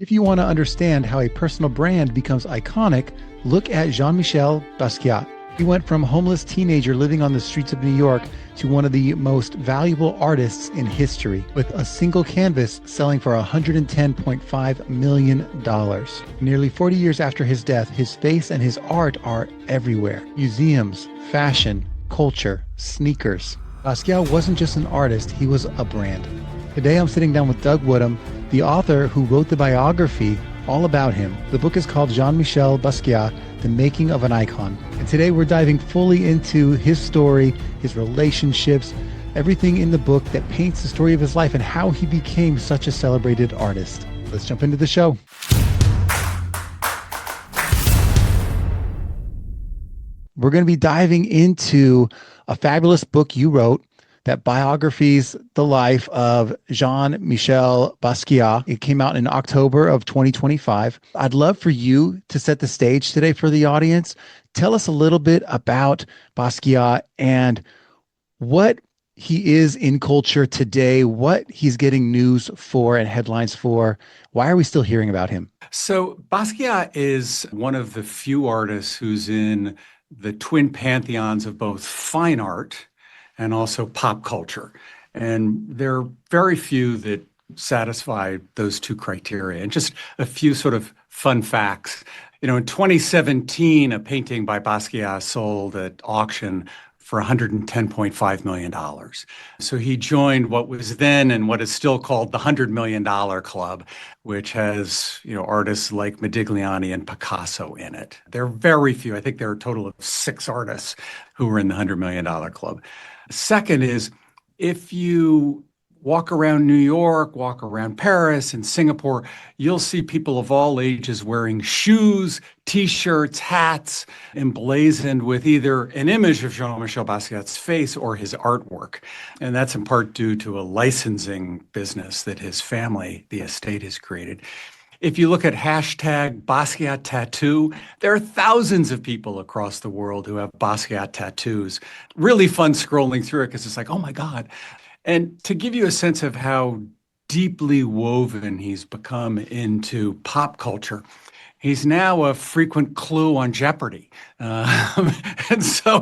If you want to understand how a personal brand becomes iconic, look at Jean-Michel Basquiat. He went from homeless teenager living on the streets of New York to one of the most valuable artists in history, with a single canvas selling for $110.5 million. Nearly 40 years after his death, his face and his art are everywhere. Museums, fashion, culture, sneakers. Basquiat wasn't just an artist, he was a brand. Today I'm sitting down with Doug Woodham, the author who wrote the biography all about him. The book is called Jean-Michel Basquiat, The Making of an Icon. And today we're diving fully into his story, his relationships, everything in the book that paints the story of his life and how he became such a celebrated artist. Let's jump into the show. We're going to be diving into a fabulous book you wrote that biographies the life of Jean-Michel Basquiat. It came out in October of 2025. I'd love for you to set the stage today for the audience. Tell us a little bit about Basquiat and what he is in culture today, what he's getting news for and headlines for. Why are we still hearing about him? So Basquiat is one of the few artists who's in the twin pantheons of both fine art and also pop culture. And there are very few that satisfy those two criteria. And just a few sort of fun facts. In 2017, a painting by Basquiat sold at auction for $110.5 million. So he joined what was then and what is still called the $100 million Club, which has, artists like Modigliani and Picasso in it. There are very few. I think there are a total of 6 artists who are in the $100 million Club. Second is, if you walk around New York, walk around Paris and Singapore, you'll see people of all ages wearing shoes, T-shirts, hats, emblazoned with either an image of Jean-Michel Basquiat's face or his artwork. And that's in part due to a licensing business that his family, the estate, has created. If you look at hashtag Basquiat tattoo, there are thousands of people across the world who have Basquiat tattoos. Really fun scrolling through it because it's like, oh my God. And to give you a sense of how deeply woven he's become into pop culture, he's now a frequent clue on Jeopardy. And so,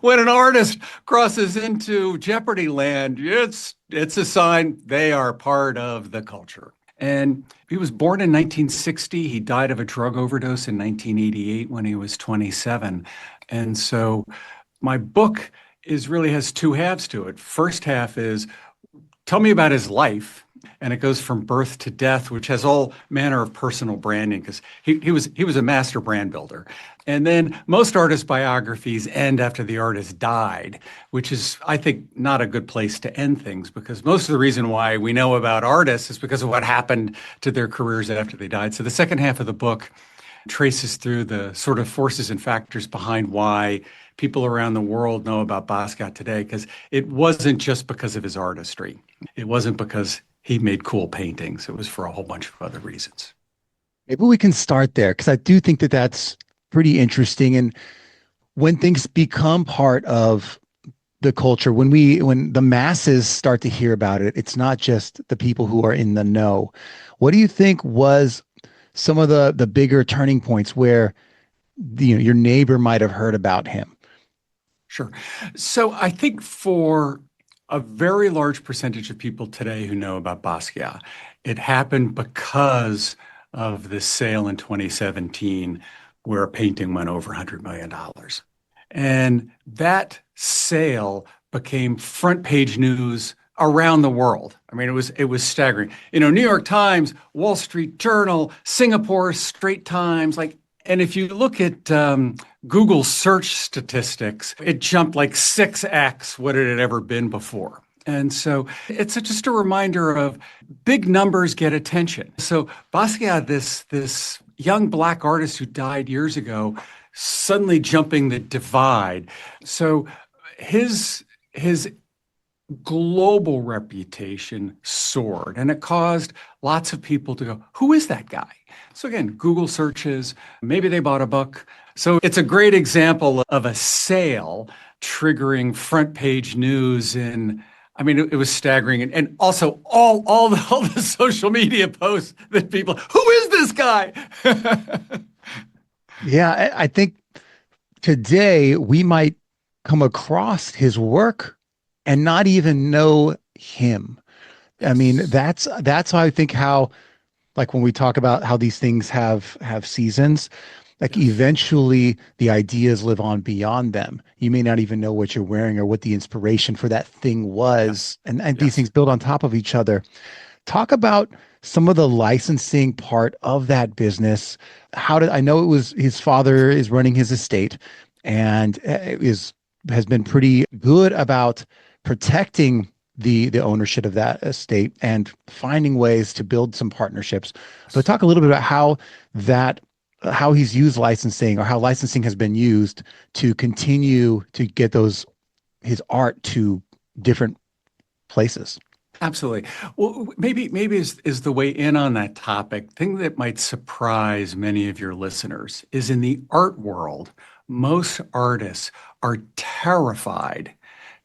when an artist crosses into Jeopardy land, it's a sign they are part of the culture. And he was born in 1960. He died of a drug overdose in 1988 when he was 27. And so my book really has 2 halves to it. First half is, tell me about his life. And it goes from birth to death, which has all manner of personal branding because he was a master brand builder. And then most artists' biographies end after the artist died, which is, I think, not a good place to end things because most of the reason why we know about artists is because of what happened to their careers after they died. So the second half of the book traces through the sort of forces and factors behind why people around the world know about Basquiat today, because it wasn't just because of his artistry. It wasn't because he made cool paintings. It was for a whole bunch of other reasons. Maybe we can start there because I do think that that's pretty interesting. And when things become part of the culture, when the masses start to hear about it, it's not just the people who are in the know. What do you think was some of the bigger turning points where your neighbor might have heard about him? Sure. So I think for a very large percentage of people today who know about Basquiat, it happened because of this sale in 2017 where a painting went over $100 million. And that sale became front page news around the world. I mean, it was staggering. New York Times, Wall Street Journal, Singapore Straits Times, and if you look at Google search statistics, it jumped like 6x what it had ever been before. And so it's just a reminder of big numbers get attention. So Basquiat, this young Black artist who died years ago, suddenly jumping the divide. So his global reputation soared, and it caused lots of people to go, who is that guy? So again, Google searches, maybe they bought a book. So it's a great example of a sale triggering front page news in, I mean, it was staggering. And also all the social media posts that people, who is this guy? Yeah, I think today we might come across his work and not even know him. I mean, Yes. that's how I think how, like when we talk about how these things have seasons, like Yes. eventually the ideas live on beyond them. You may not even know what you're wearing or what the inspiration for that thing Yes. was. And these Yes. things build on top of each other. Talk about some of the licensing part of that business. How did I know it was his father is running his estate and is has been pretty good about protecting the ownership of that estate and finding ways to build some partnerships. But talk a little bit about that how he's used licensing or how licensing has been used to continue to get those his art to different places. Absolutely. Well, maybe is the way in on that topic. Thing that might surprise many of your listeners is in the art world, most artists are terrified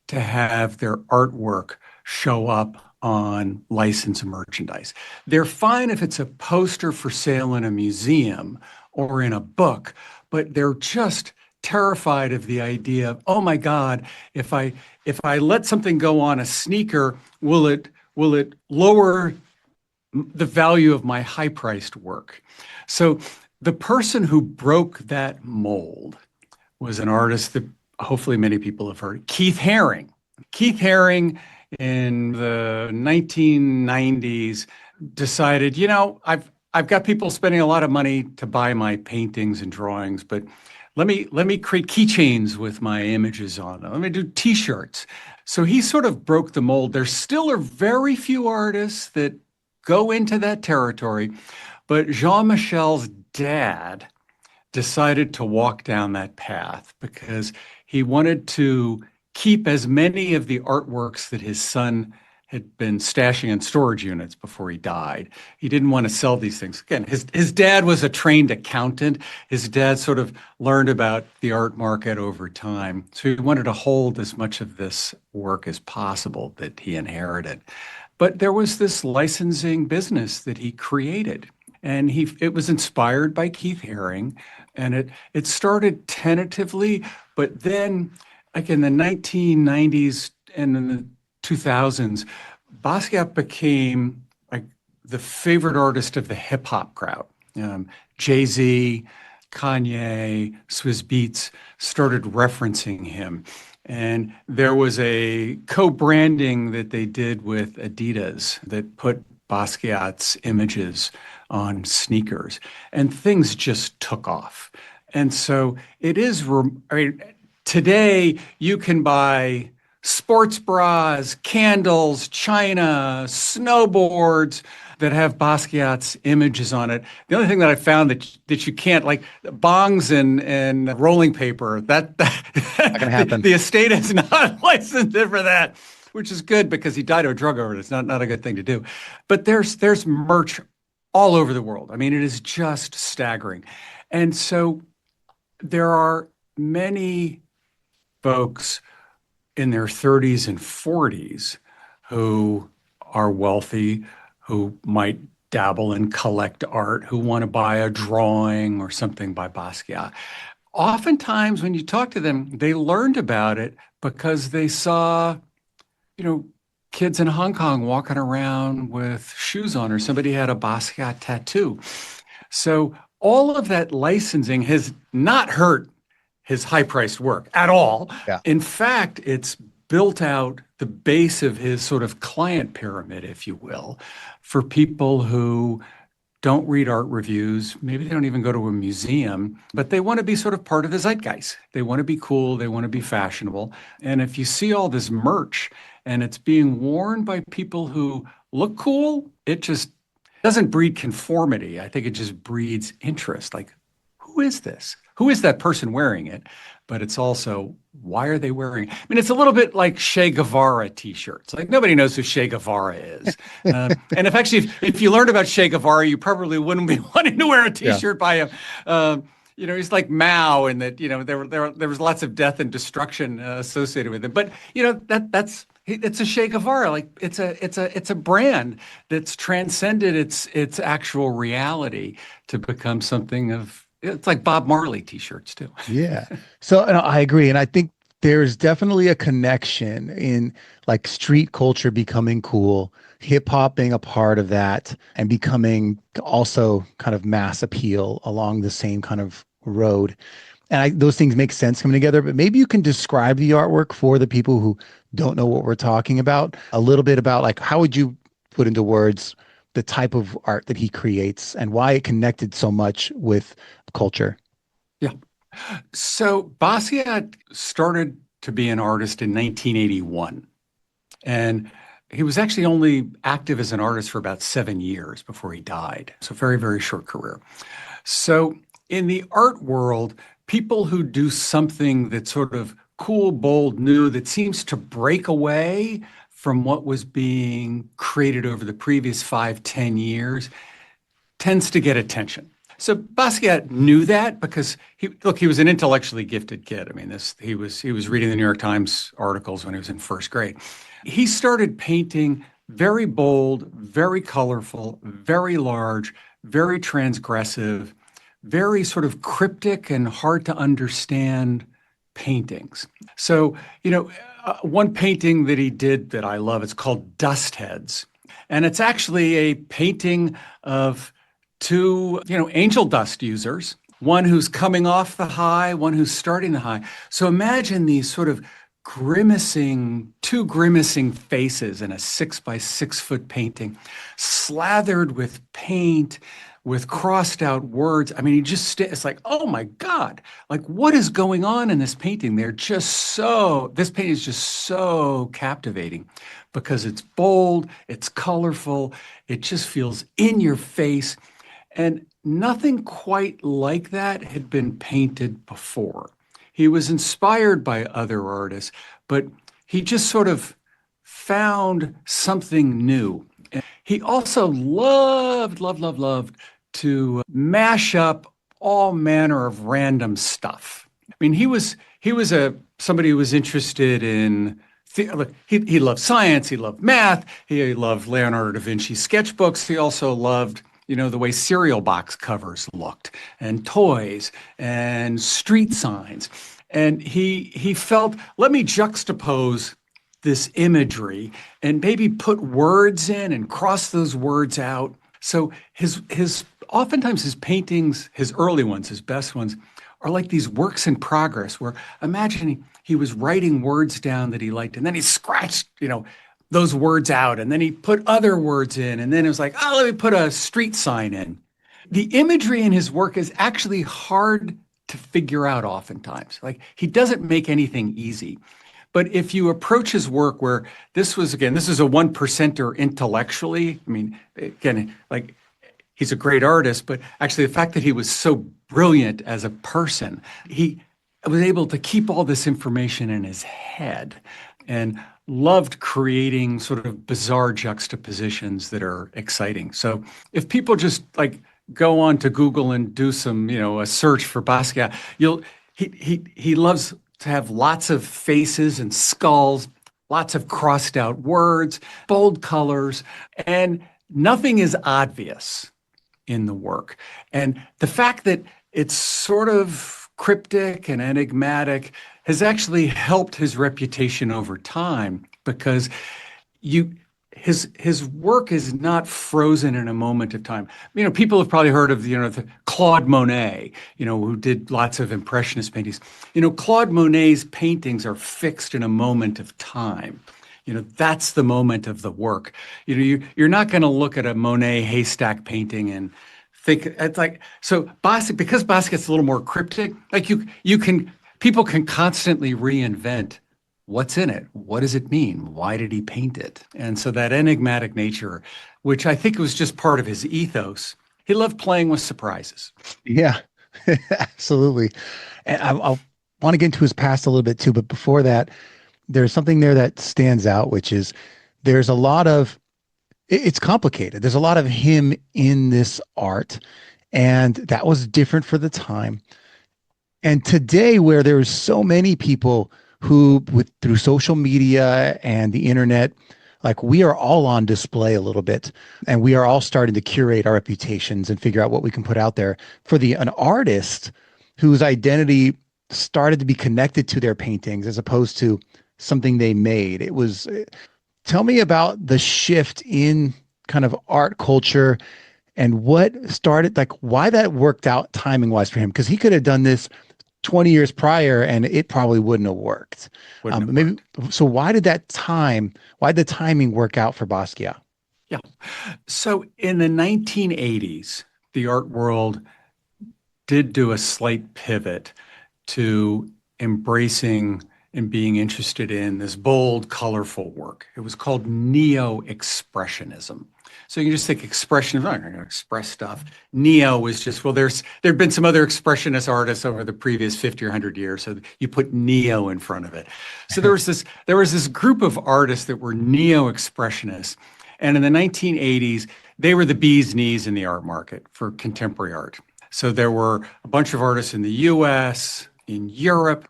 to have their artwork show up on licensed merchandise. They're fine if it's a poster for sale in a museum or in a book, but they're just terrified of the idea of, oh my God, if I let something go on a sneaker, will it lower the value of my high-priced work? So the person who broke that mold was an artist that hopefully many people have heard, Keith Haring. Keith Haring in the 1990s decided, I've got people spending a lot of money to buy my paintings and drawings, but let me create keychains with my images on them. Let me do t-shirts. So he sort of broke the mold. There still are very few artists that go into that territory, but Jean-Michel's dad decided to walk down that path because he wanted to keep as many of the artworks that his son had been stashing in storage units before he died. He didn't want to sell these things. Again, his dad was a trained accountant. His dad sort of learned about the art market over time. So he wanted to hold as much of this work as possible that he inherited. But there was this licensing business that he created. And it was inspired by Keith Haring, and it started tentatively, but then, like in the 1990s and in the 2000s, Basquiat became like the favorite artist of the hip hop crowd. Jay-Z, Kanye, Swizz Beatz started referencing him. And there was a co-branding that they did with Adidas that put Basquiat's images on sneakers, and things just took off. And so I mean, today you can buy sports bras, candles, china, snowboards that have Basquiat's images on it. The only thing that I found that you can't, like bongs and rolling paper, Not gonna happen. the estate is not licensed for that, which is good because he died of a drug overdose. It's not a good thing to do. But there's merch all over the world. I mean, it is just staggering. And so there are many folks in their 30s and 40s who are wealthy, who might dabble and collect art, who want to buy a drawing or something by Basquiat. Oftentimes, when you talk to them, they learned about it because they saw, you know, kids in Hong Kong walking around with shoes on, or somebody had a Basquiat tattoo. So all of that licensing has not hurt his high-priced work at all. Yeah. In fact, it's built out the base of his sort of client pyramid, if you will, for people who don't read art reviews. Maybe they don't even go to a museum, but they want to be sort of part of the zeitgeist. They want to be cool. They want to be fashionable. And if you see all this merch and it's being worn by people who look cool, it just doesn't breed conformity. I think it just breeds interest. Like, who is this? Who is that person wearing it? But it's also, why are they wearing it? I mean, it's a little bit like Che Guevara t-shirts. Like, nobody knows who Che Guevara is. And if you learned about Che Guevara, you probably wouldn't be wanting to wear a Yeah. t-shirt by him. He's like Mao, and that, there was lots of death and destruction associated with him. But, that's It's a Che Guevara. Like it's a brand that's transcended its actual reality to become something of it's like Bob Marley t-shirts too. Yeah. So and I agree. And I think there's definitely a connection in like street culture becoming cool, hip hop being a part of that, and becoming also kind of mass appeal along the same kind of road. And those things make sense coming together, but maybe you can describe the artwork for the people who don't know what we're talking about, a little bit about like how would you put into words the type of art that he creates and why it connected so much with culture. Yeah. So Basquiat started to be an artist in 1981, and he was actually only active as an artist for about 7 years before he died. So very, very short career. So in the art world, people who do something that's sort of cool, bold, new, that seems to break away from what was being created over the previous 5, 10 years tends to get attention. So Basquiat knew that because he was an intellectually gifted kid. I mean, he was reading the New York Times articles when he was in first grade. He started painting very bold, very colorful, very large, very transgressive, very sort of cryptic and hard to understand paintings. So, one painting that he did that I love, it's called Dust Heads. And it's actually a painting of two, angel dust users, one who's coming off the high, one who's starting the high. So imagine these sort of two grimacing faces in a 6 by 6 foot painting, slathered with paint, with crossed out words. I mean, it's like, oh my God, like what is going on in this painting? This painting is just so captivating because it's bold, it's colorful, it just feels in your face. And nothing quite like that had been painted before. He was inspired by other artists, but he just sort of found something new. And he also loved to mash up all manner of random stuff. I mean, he was somebody who was interested in he loved science, he loved math, he loved Leonardo da Vinci's sketchbooks. He also loved the way cereal box covers looked and toys and street signs. And he felt, let me juxtapose this imagery and maybe put words in and cross those words out. So his oftentimes his paintings, his early ones, his best ones, are like these works in progress where imagine he was writing words down that he liked, and then he scratched, those words out, and then he put other words in, and then it was like, oh, let me put a street sign in. The imagery in his work is actually hard to figure out oftentimes. Like he doesn't make anything easy. But if you approach his work where this is a one percenter intellectually, I mean, again, like he's a great artist, but actually the fact that he was so brilliant as a person, he was able to keep all this information in his head and loved creating sort of bizarre juxtapositions that are exciting. So if people just like go on to Google and do some, a search for Basquiat, he loves to have lots of faces and skulls, lots of crossed out words, bold colors, and nothing is obvious in the work. And the fact that it's sort of cryptic and enigmatic has actually helped his reputation over time because his work is not frozen in a moment of time. People have probably heard of the Claude Monet, who did lots of impressionist paintings. Claude Monet's paintings are fixed in a moment of time. That's the moment of the work. You're not going to look at a Monet haystack painting and think it's like so. Because Basquiat's a little more cryptic, like people can constantly reinvent what's in it. What does it mean? Why did he paint it? And so that enigmatic nature, which I think was just part of his ethos, he loved playing with surprises. Yeah, absolutely. And I'll want to get into his past a little bit too, but before that, there's something there that stands out, which is there's a lot of it's complicated. There's a lot of him in this art, and that was different for the time. And today, where there's so many people who, with through social media and the internet, like we are all on display a little bit, and we are all starting to curate our reputations and figure out what we can put out there. For the an artist whose identity started to be connected to their paintings as opposed to something they made, it was, tell me about the shift in kind of art culture and what started, like why that worked out timing wise for him, because he could have done this 20 years prior and it probably wouldn't have worked. Wouldn't have Maybe worked. so. Why did the timing work out for Basquiat? Yeah. So in the 1980s, the art world did do a slight pivot to embracing and being interested in this bold, colorful work. It was called neo-expressionism. So you can just think expression, I'm going to express stuff. Neo was just, well, there'd been some other expressionist artists over the previous 50 or 100 years. So you put neo in front of it. So there was this group of artists that were neo-expressionists. And in the 1980s, they were the bee's knees in the art market for contemporary art. So there were a bunch of artists in the US, in Europe,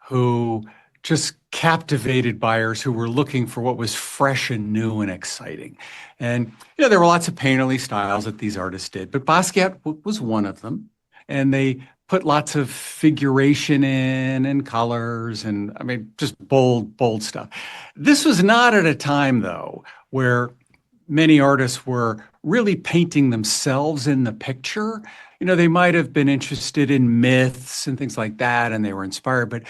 who just captivated buyers who were looking for what was fresh and new and exciting. And there were lots of painterly styles that these artists did, but Basquiat was one of them. And they put lots of figuration in and colors and I mean, just bold, bold stuff. This was not at a time, though, where many artists were really painting themselves in the picture. They might have been interested in myths and things like that, and they were inspired. But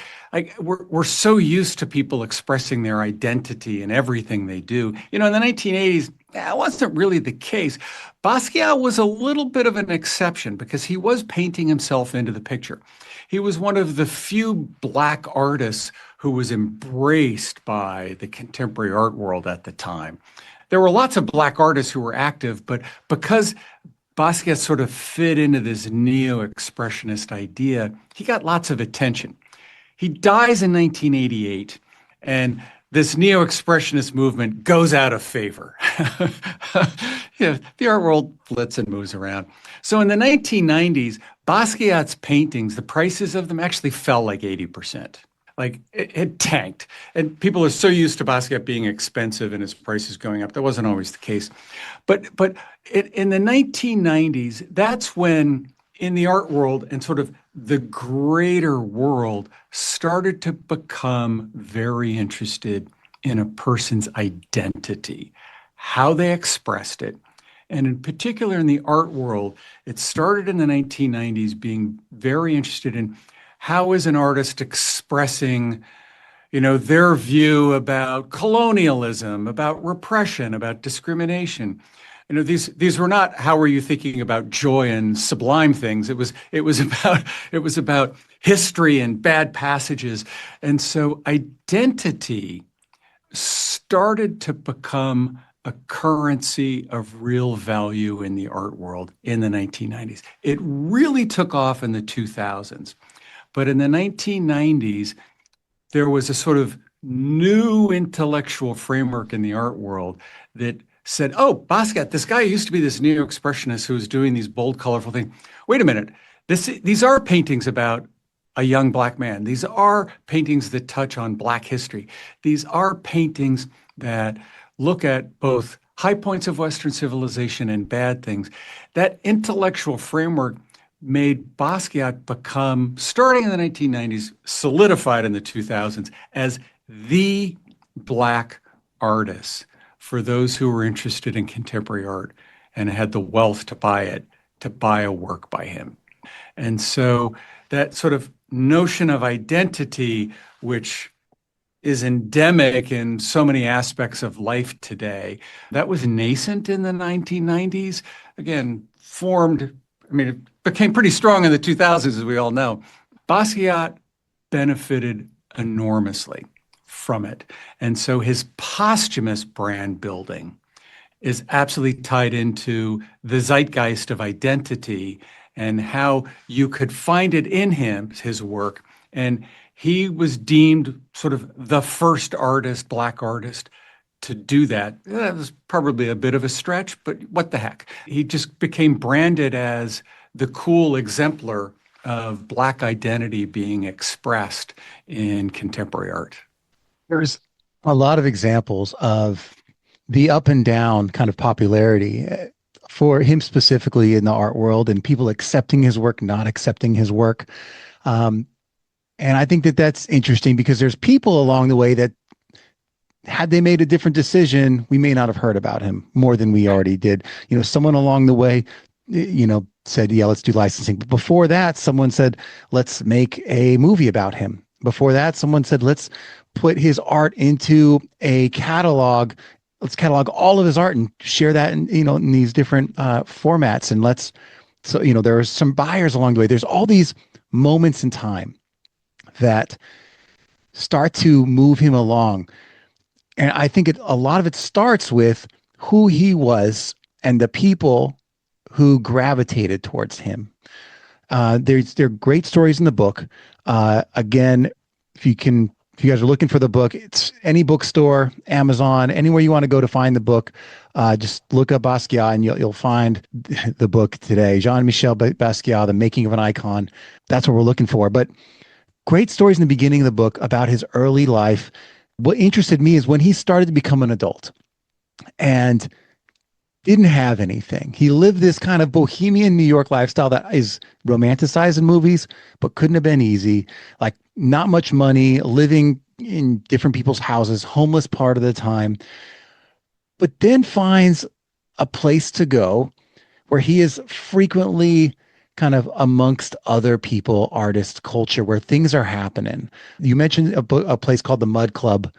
we're so used to people expressing their identity in everything they do. In the 1980s, that wasn't really the case. Basquiat was a little bit of an exception because he was painting himself into the picture. He was one of the few Black artists who was embraced by the contemporary art world at the time. There were lots of Black artists who were active, but because Basquiat sort of fit into this neo-expressionist idea, he got lots of attention. He dies in 1988, and this neo-expressionist movement goes out of favor. The art world flits and moves around. So in the 1990s, Basquiat's paintings, the prices of them actually fell like 80%. Like it tanked. And people are so used to Basquiat being expensive and his prices going up. That wasn't always the case. But in the 1990s, that's when in the art world and sort of the greater world started to become very interested in a person's identity, how they expressed it. And in particular in the art world, it started in the 1990s being very interested in how is an artist expressing, their view about colonialism, about repression, about discrimination. These were not how were you thinking about joy and sublime things. It was about history and bad passages. And so identity started to become a currency of real value in the art world in the 1990s. It really took off in the 2000s. But in the 1990s, there was a sort of new intellectual framework in the art world that said, oh, Basquiat, this guy used to be this neo-expressionist who was doing these bold, colorful things. Wait a minute. These are paintings about a young Black man. These are paintings that touch on Black history. These are paintings that look at both high points of Western civilization and bad things. That intellectual framework made Basquiat become, starting in the 1990s, solidified in the 2000s as the Black artist for those who were interested in contemporary art and had the wealth to buy it, to buy a work by him. And so that sort of notion of identity, which is endemic in so many aspects of life today, that was nascent in the 1990s. Again, it became pretty strong in the 2000s, as we all know. Basquiat benefited enormously from it. And so his posthumous brand building is absolutely tied into the zeitgeist of identity and how you could find it in his work. And he was deemed sort of the first artist, Black artist, to do that. That was probably a bit of a stretch, but what the heck? He just became branded as the cool exemplar of Black identity being expressed in contemporary art. There's a lot of examples of the up and down kind of popularity for him specifically in the art world and people accepting his work, not accepting his work. Um, and I think that that's interesting because there's people along the way that had they made a different decision, we may not have heard about him more than we already did. Someone along the way, said, yeah, let's do licensing. But before that, someone said, let's make a movie about him. Before that, someone said, let's put his art into a catalog. Let's catalog all of his art and share that in these different formats. And there are some buyers along the way. There's all these moments in time that start to move him along. And I think a lot of it starts with who he was and the people who gravitated towards him. There are great stories in the book. Again, if you guys are looking for the book, it's any bookstore, Amazon, anywhere you want to go to find the book. Just look up Basquiat and you'll find the book today. Jean-Michel Basquiat, The Making of an Icon. That's what we're looking for. But great stories in the beginning of the book about his early life. What interested me is when he started to become an adult and didn't have anything. He lived this kind of bohemian New York lifestyle that is romanticized in movies, but couldn't have been easy. Like not much money, living in different people's houses, homeless part of the time, but then finds a place to go where he is frequently kind of amongst other people, artists, culture, where things are happening. You mentioned a place called the Mud Club,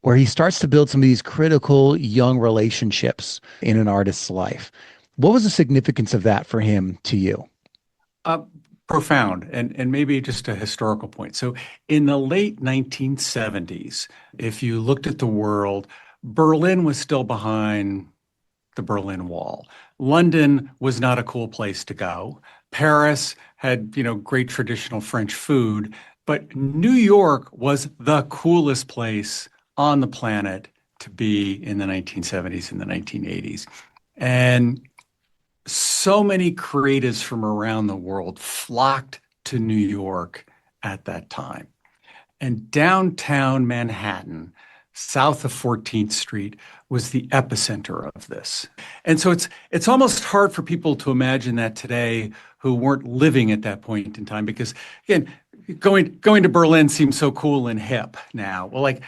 where he starts to build some of these critical young relationships in an artist's life. What was the significance of that for him to you? Uh, Profound, and maybe just a historical point. So in the late 1970s, if you looked at the world, Berlin was still behind the Berlin Wall. London was not a cool place to go. Paris had, great traditional French food, but New York was the coolest place on the planet to be in the 1970s and the 1980s. And so many creatives from around the world flocked to New York at that time. And downtown Manhattan, south of 14th Street, was the epicenter of this. And so it's almost hard for people to imagine that today who weren't living at that point in time, because again, going to Berlin seems so cool and hip now. Well, like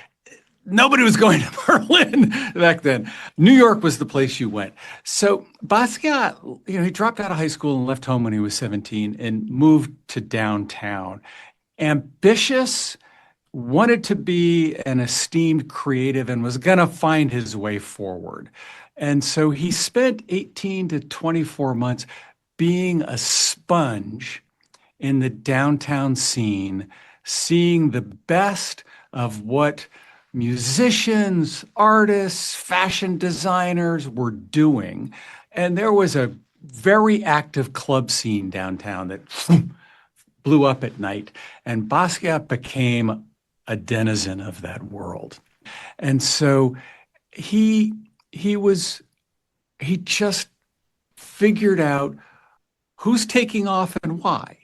nobody was going to Berlin back then. New York was the place you went. So Basquiat, he dropped out of high school and left home when he was 17 and moved to downtown. Ambitious, wanted to be an esteemed creative and was going to find his way forward. And so he spent 18 to 24 months being a sponge in the downtown scene, seeing the best of what musicians, artists, fashion designers were doing. And there was a very active club scene downtown that blew up at night. And Basquiat became a denizen of that world. And so he just figured out who's taking off and why.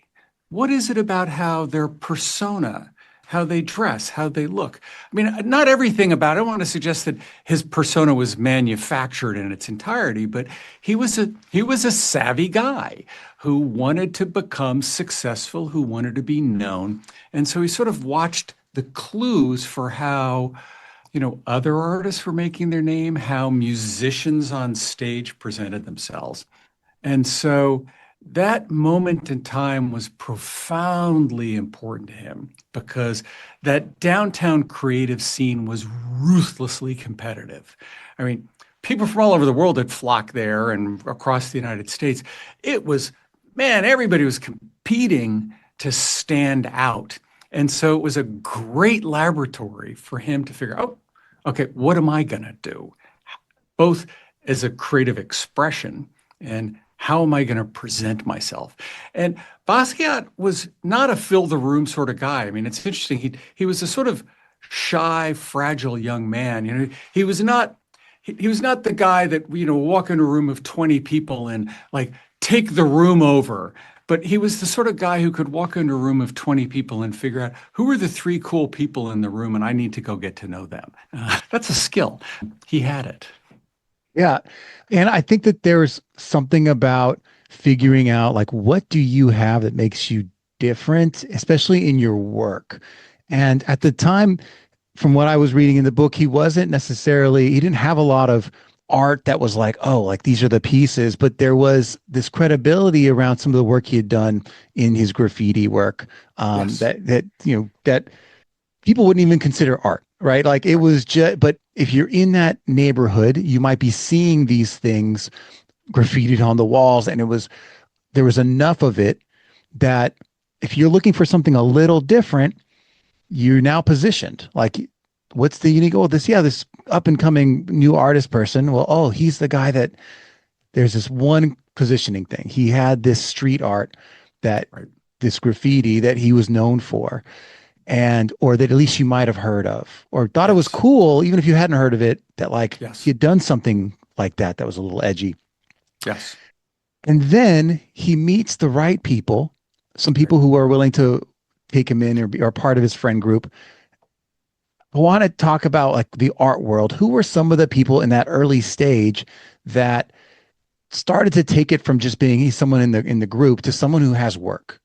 What is it about how their persona, how they dress, how they look? I mean, not everything about it. I don't want to suggest that his persona was manufactured in its entirety, but he was a savvy guy who wanted to become successful, who wanted to be known. And so he sort of watched the clues for how, other artists were making their name, how musicians on stage presented themselves. And so that moment in time was profoundly important to him because that downtown creative scene was ruthlessly competitive. I mean, people from all over the world had flocked there and across the United States. It was, man, everybody was competing to stand out. And so it was a great laboratory for him to figure out, oh, okay, what am I going to do? Both as a creative expression and how am I going to present myself? And Basquiat was not a fill the room sort of guy. I mean, it's interesting. He was a sort of shy, fragile young man. He was not the guy that, walk in a room of 20 people and like take the room over. But he was the sort of guy who could walk into a room of 20 people and figure out who are the three cool people in the room, and I need to go get to know them. That's a skill. He had it. Yeah. And I think that there's something about figuring out like what do you have that makes you different, especially in your work. And at the time, from what I was reading in the book, he didn't have a lot of art that was like, oh, like these are the pieces, but there was this credibility around some of the work he had done in his graffiti work, Yes. that people wouldn't even consider art, right? Like it Right. was just, but if you're in that neighborhood, you might be seeing these things graffitied on the walls, and there was enough of it that if you're looking for something a little different, you're now positioned. Like, what's the unique? Oh, this up and coming new artist person. Well, oh, he's the guy that there's this one positioning thing. He had this street art that Right. this graffiti that he was known for, and or that at least you might have heard of or thought it was Yes. cool, even if you hadn't heard of it, that like he Yes. had done something like that was a little edgy. Yes. And then he meets the right people, some Right. people who are willing to take him in or be or part of his friend group. I want to talk about like the art world. Who were some of the people in that early stage that started to take it from just being he's someone in the group to someone who has work?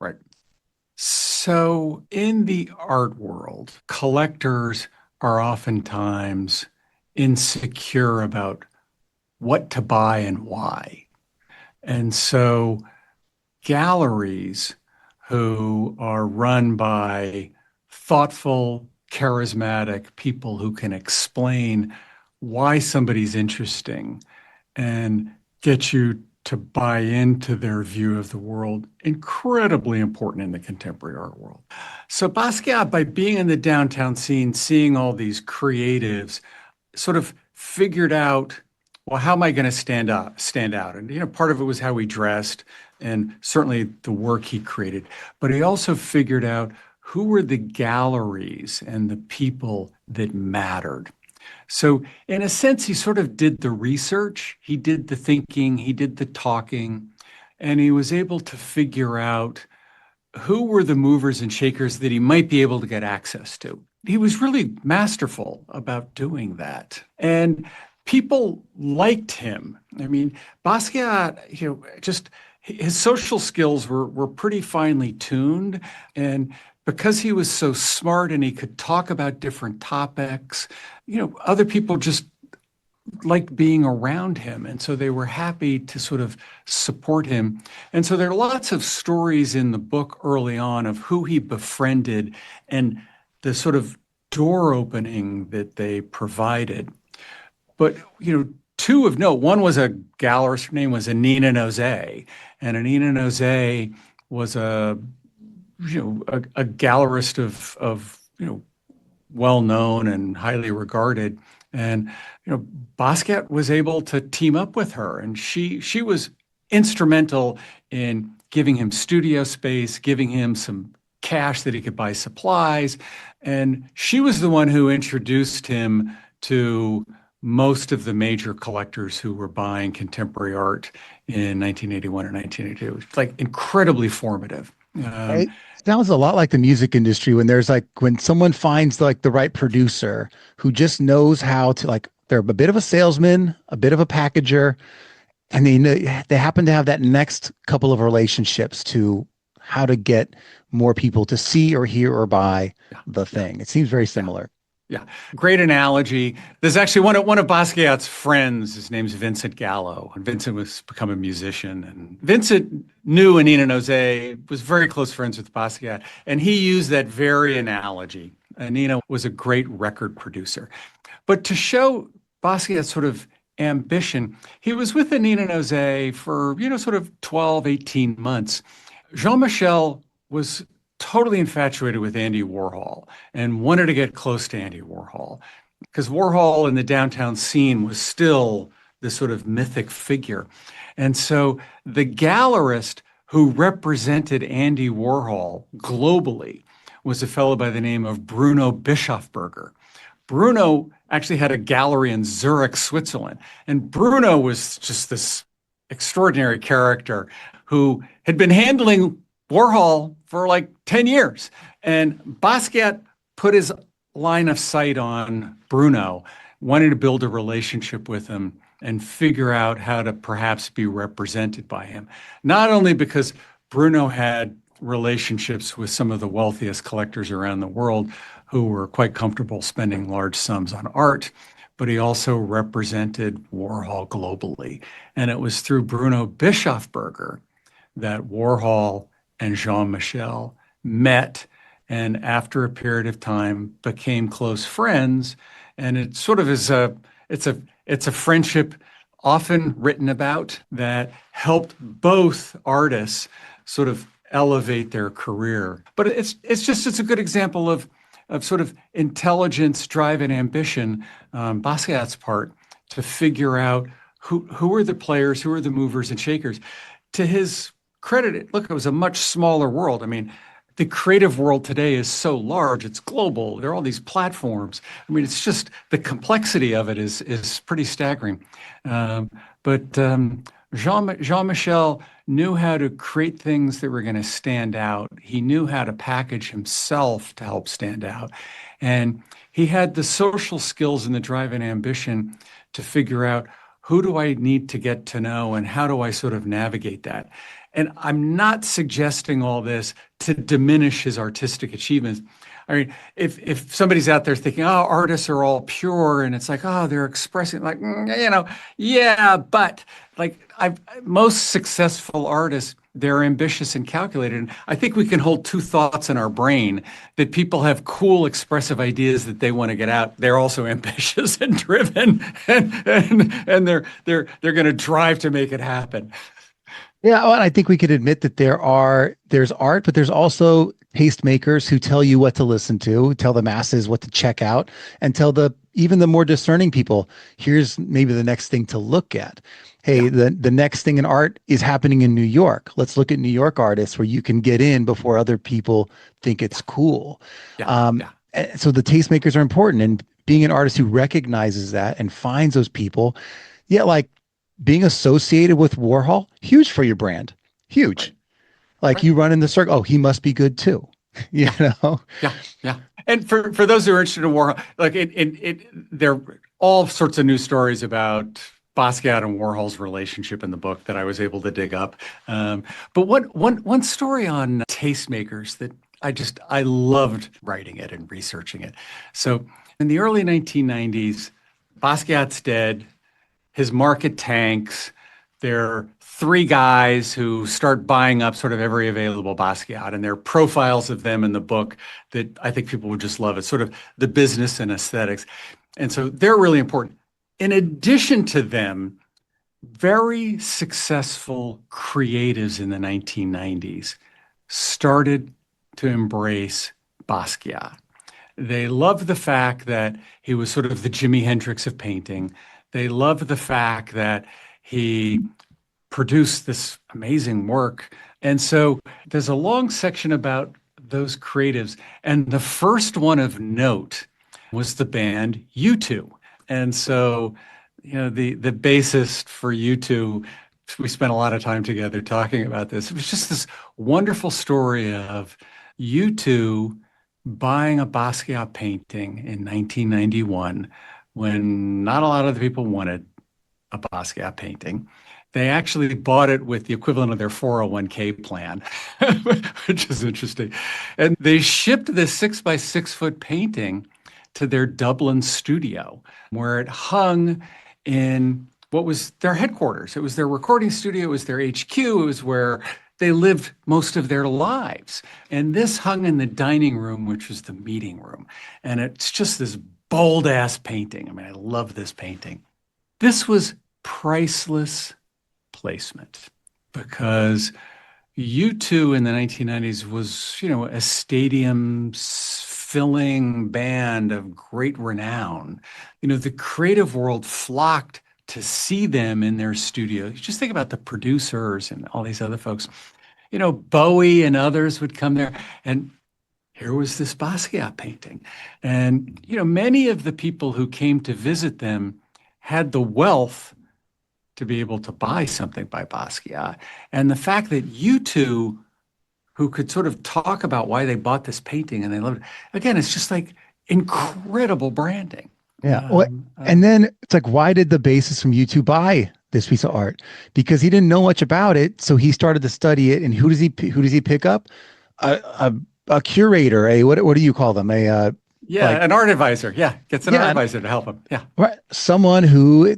Right. So, in the art world, collectors are oftentimes insecure about what to buy and why. And so, galleries who are run by thoughtful, charismatic people who can explain why somebody's interesting and get you to buy into their view of the world, incredibly important in the contemporary art world. So Basquiat, by being in the downtown scene, seeing all these creatives, sort of figured out, well, how am I going to stand out? And part of it was how he dressed and certainly the work he created. But he also figured out who were the galleries and the people that mattered. So, in a sense, he sort of did the research, he did the thinking, he did the talking, and he was able to figure out who were the movers and shakers that he might be able to get access to. He was really masterful about doing that. And people liked him. I mean, Basquiat, just his social skills were pretty finely tuned. And because he was so smart and he could talk about different topics, other people just liked being around him. And so they were happy to sort of support him. And so there are lots of stories in the book early on of who he befriended and the sort of door opening that they provided. But, two of note, one was a gallerist, her name was Anina Nozay. And Anina Nozay was a gallerist of well known and highly regarded. And Basquiat was able to team up with her, and she was instrumental in giving him studio space, giving him some cash that he could buy supplies, and she was the one who introduced him to most of the major collectors who were buying contemporary art in 1981 or 1982. It's like incredibly formative. It sounds a lot like the music industry when there's like when someone finds like the right producer who just knows how to like they're a bit of a salesman, a bit of a packager, and they happen to have that next couple of relationships to how to get more people to see or hear or buy Yeah, the yeah, thing. It seems very yeah. similar. Yeah, great analogy. There's actually one of Basquiat's friends. His name's Vincent Gallo, and Vincent was become a musician. And Vincent knew Anina Nozay, was very close friends with Basquiat, and he used that very analogy. Anina was a great record producer, but to show Basquiat's sort of ambition, he was with Anina Nozay for sort of 12, 18 months. Jean-Michel was totally infatuated with Andy Warhol and wanted to get close to Andy Warhol because Warhol in the downtown scene was still this sort of mythic figure. And so the gallerist who represented Andy Warhol globally was a fellow by the name of Bruno Bischofberger. Bruno actually had a gallery in Zurich, Switzerland. And Bruno was just this extraordinary character who had been handling Warhol for like 10 years. And Basquiat put his line of sight on Bruno, wanting to build a relationship with him and figure out how to perhaps be represented by him. Not only because Bruno had relationships with some of the wealthiest collectors around the world who were quite comfortable spending large sums on art, but he also represented Warhol globally. And it was through Bruno Bischofberger that Warhol and Jean-Michel met, and after a period of time became close friends. And it sort of is it's a friendship often written about that helped both artists sort of elevate their career. But it's a good example of sort of intelligence, drive, and ambition, Basquiat's part, to figure out who are the players, who are the movers and shakers. To his credit, look, it was a much smaller world. I mean, the creative world today is so large, it's global. There are all these platforms. I mean, it's just the complexity of it is pretty staggering. But Jean-Michel knew how to create things that were going to stand out. He knew how to package himself to help stand out. And he had the social skills and the drive and ambition to figure out, who do I need to get to know and how do I sort of navigate that? And I'm not suggesting all this to diminish his artistic achievements. I mean, if somebody's out there thinking, oh, artists are all pure, and it's like, oh, they're expressing like, yeah, but like most successful artists, they're ambitious and calculated. And I think we can hold two thoughts in our brain: that people have cool, expressive ideas that they want to get out. They're also ambitious and driven, and they're going to drive to make it happen. Yeah, well, and I think we could admit that there's art, but there's also tastemakers who tell you what to listen to, tell the masses what to check out, and tell even the more discerning people, here's maybe the next thing to look at. Hey, Yeah. the next thing in art is happening in New York. Let's look at New York artists where you can get in before other people think it's cool. Yeah, yeah. So the tastemakers are important, and being an artist who recognizes that and finds those people, yeah, like being associated with Warhol, huge for your brand, huge. Right, Like right. you run in the circle, oh, he must be good too, you Yeah, know? yeah, yeah. And for those who are interested in Warhol, like there are all sorts of news stories about Basquiat and Warhol's relationship in the book that I was able to dig up. But one story on tastemakers that I loved writing it and researching it. So in the early 1990s, Basquiat's dead. His market tanks. There are three guys who start buying up sort of every available Basquiat, and there are profiles of them in the book that I think people would just love. It's sort of the business and aesthetics. And so they're really important. In addition to them, very successful creatives in the 1990s started to embrace Basquiat. They loved the fact that he was sort of the Jimi Hendrix of painting. They loved the fact that he produced this amazing work. And so there's a long section about those creatives. And the first one of note was the band U2. And so, the bassist for U2, we spent a lot of time together talking about this. It was just this wonderful story of U2 buying a Basquiat painting in 1991 when not a lot of the people wanted a Basquiat painting. They actually bought it with the equivalent of their 401k plan, which is interesting. And they shipped this 6 by 6 foot painting to their Dublin studio, where it hung in what was their headquarters. It was their recording studio, it was their HQ, it was where they lived most of their lives. And this hung in the dining room, which was the meeting room. And it's just this bold ass painting. I mean, I love this painting. This was priceless placement because U2 in the 1990s was, a stadium filling band of great renown. The creative world flocked to see them in their studio. You just think about the producers and all these other folks. Bowie and others would come there, and here was this Basquiat painting. And, many of the people who came to visit them had the wealth to be able to buy something by Basquiat. And the fact that you two, who could sort of talk about why they bought this painting and they loved it, again, it's just like incredible branding. Yeah. Well, and then it's like, why did the bassist from U2 buy this piece of art? Because he didn't know much about it, so he started to study it. And who does he pick up? A curator, what do you call them? Yeah, an art advisor. Yeah, gets an art advisor to help him. Yeah, right. Someone who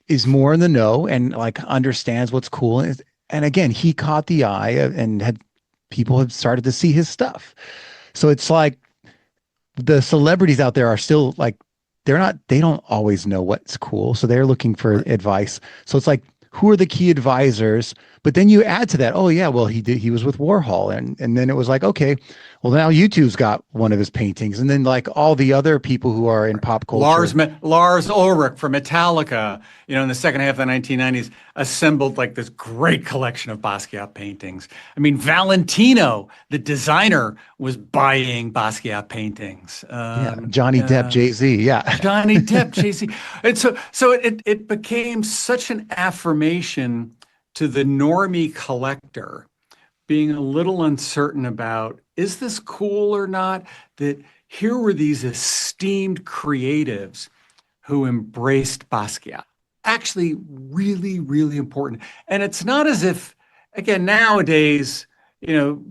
is more in the know and like understands what's cool. And again, he caught the eye and people have started to see his stuff. So it's like the celebrities out there are still like they don't always know what's cool, so they're looking for advice. So it's like, who are the key advisors? But then you add to that, oh yeah, well he was with Warhol, and then it was like, okay, well now YouTube's got one of his paintings, and then like all the other people who are in pop culture. Lars Ulrich from Metallica, in the second half of the 1990s, assembled like this great collection of Basquiat paintings. I mean, Valentino, the designer, was buying Basquiat paintings. Johnny Depp, Jay-Z, Johnny Depp, Jay-Z, and so it became such an affirmation to the normie collector, being a little uncertain about, is this cool or not? That here were these esteemed creatives who embraced Basquiat. Actually, really, really important. And it's not as if, again, nowadays,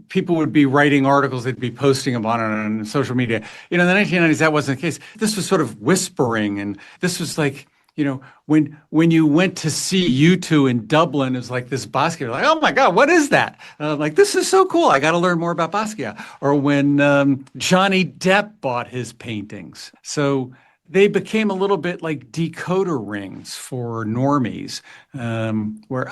people would be writing articles, they'd be posting them on social media. In the 1990s, that wasn't the case. This was sort of whispering, and this was like, when you went to see U2 in Dublin, it was like this Basquiat, like, oh my God, what is that? Like, this is so cool. I got to learn more about Basquiat. Or when Johnny Depp bought his paintings. So they became a little bit like decoder rings for normies, where,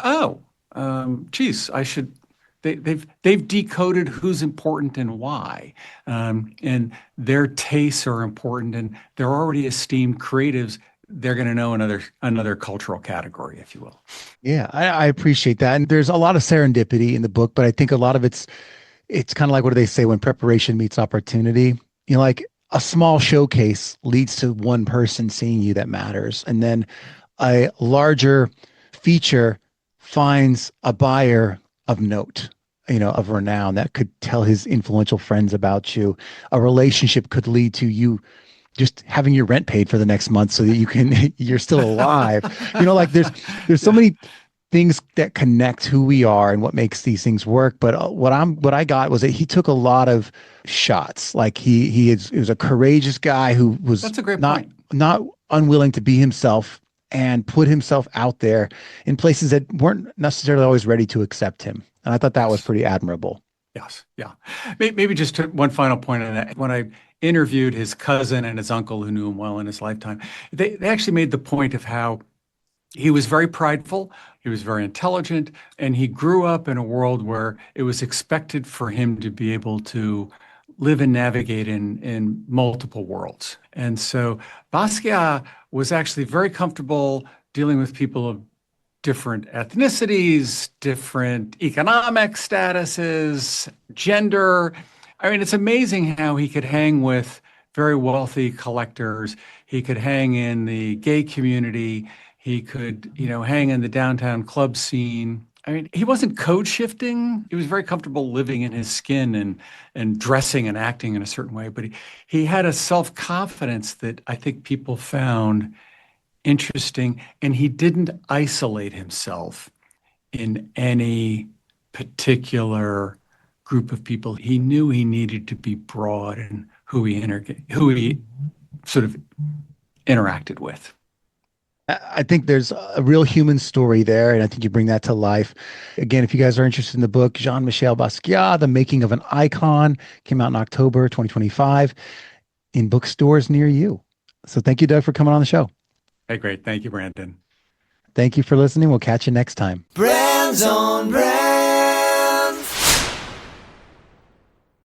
geez, I should. They've decoded who's important and why, and their tastes are important, and they're already esteemed creatives. They're going to know another cultural category, if you will. Yeah, I appreciate that. And there's a lot of serendipity in the book, but I think a lot of it's kind of like, what do they say, when preparation meets opportunity? Like a small showcase leads to one person seeing you that matters. And then a larger feature finds a buyer of note, of renown, that could tell his influential friends about you. A relationship could lead to you just having your rent paid for the next month so that you're still alive. Like there's so many things that connect who we are and what makes these things work. But what I got was that he took a lot of shots. Like he was a courageous guy who was That's a great not point. not unwilling to be himself and put himself out there in places that weren't necessarily always ready to accept him. And I thought that was pretty admirable. Yes. Yeah. Maybe just one final point on that. When I interviewed his cousin and his uncle who knew him well in his lifetime, they actually made the point of how he was very prideful, he was very intelligent, and he grew up in a world where it was expected for him to be able to live and navigate in multiple worlds. And so Basquiat was actually very comfortable dealing with people of different ethnicities, different economic statuses, gender. I mean, it's amazing how he could hang with very wealthy collectors. He could hang in the gay community. He could, hang in the downtown club scene. I mean, he wasn't code shifting. He was very comfortable living in his skin and dressing and acting in a certain way. But he had a self-confidence that I think people found interesting, and he didn't isolate himself in any particular group of people. He knew he needed to be broad in who he sort of interacted with. I think there's a real human story there, and I think you bring that to life. Again, if you guys are interested in the book, Jean-Michel Basquiat, The Making of an Icon, came out in October 2025 in bookstores near you. So thank you, Doug, for coming on the show. Hey, great. Thank you, Brandon. Thank you for listening. We'll catch you next time. Brands on Brands.